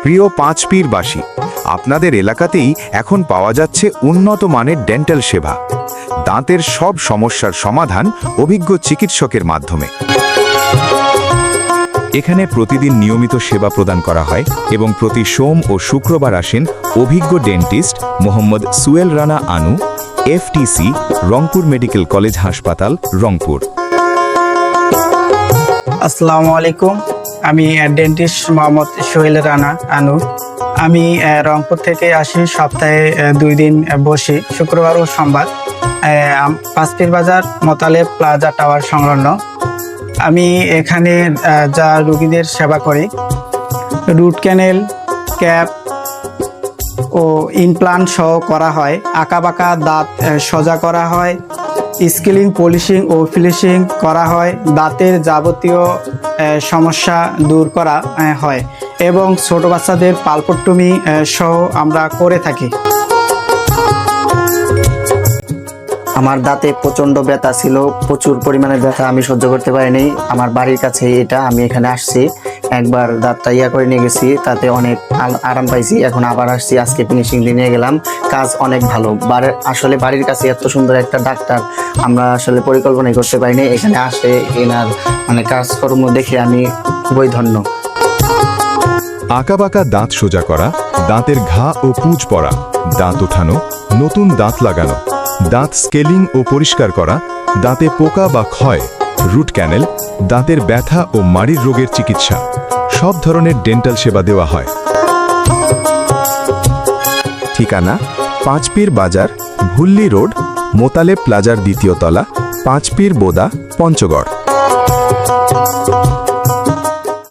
প্রিয় পাঁচপীরবাসী, আপনাদের এলাকাতেই এখন পাওয়া যাচ্ছে উন্নত মানের ডেন্টাল সেবা। দাঁতের সব সমস্যার সমাধান অভিজ্ঞ চিকিৎসকের মাধ্যমে। এখানে প্রতিদিন নিয়মিত সেবা প্রদান করা হয় এবং প্রতি সোম ও শুক্রবার আসেন অভিজ্ঞ ডেন্টিস্ট মোহাম্মদ সুয়েল রানা আনু, এফটিসি, রংপুর মেডিকেল কলেজ হাসপাতাল, রংপুর। আসসালামু আলাইকুম। আমি ডেন্টিস্ট মোহাম্মদ সোহেল রানা আনু। আমি রংপুর থেকে আসি, সপ্তাহে 2 দিন বসি, শুক্রবার ও সোমবার। পাঁচপীর বাজার মোতালেব প্লাজা টাওয়ার সংলগ্ন। আমি এখানে যা রোগীদের সেবা করি, রুট ক্যানেল, ক্যাপ ও ইমপ্লান্ট সহ করা হয়। আঁকাবাঁকা দাঁত সোজা করা হয়, স্কেলিং, পলিশিং ও ফিনিশিং করা হয়, দাঁতের যাবতীয় সমস্যা দূর করা হয় এবং ছোট বাচ্চাদের পালপট্টমি সহ আমরা করে থাকি। আমার দাঁতে প্রচণ্ড ব্যথা ছিল, প্রচুর পরিমাণে ব্যথা, আমি সহ্য করতে পারিনি। আমার বাড়ির কাছে এটা, আমি এখানে আসছি, একবার দাঁতটা করে নিয়ে গেছি, তাতে অনেক আরাম পাইছি। এখন আবার আসছি, আজকে ফিনিশিং দিয়ে নিয়ে গেলাম। কাজ অনেক ভালো। আসলে বাড়ির কাছে এত সুন্দর একটা ডাক্তার আমরা আসলে পরিকল্পনাই করতে পারিনি। এখানে আসে এনার কাজকর্ম দেখে আমি খুবই ধন্য। আঁকাবাঁকা দাঁত সোজা করা, দাঁতের ঘা ও পুঁজ পড়া, দাঁত ওঠানো, নতুন দাঁত লাগানো, দাঁত স্কেলিং ও পরিষ্কার করা, দাঁতে পোকা বা ক্ষয়, রুট ক্যানেল, দাঁতের ব্যথা ও মাড়ির রোগের চিকিৎসা, সব ধরনের ডেন্টাল সেবা দেওয়া হয়। ঠিকানা: পাঁচপীর বাজার, ভুল্লি রোড, মোতালেব প্লাজার 2য় তলা, পাঁচপীর বোদা, পঞ্চগড়।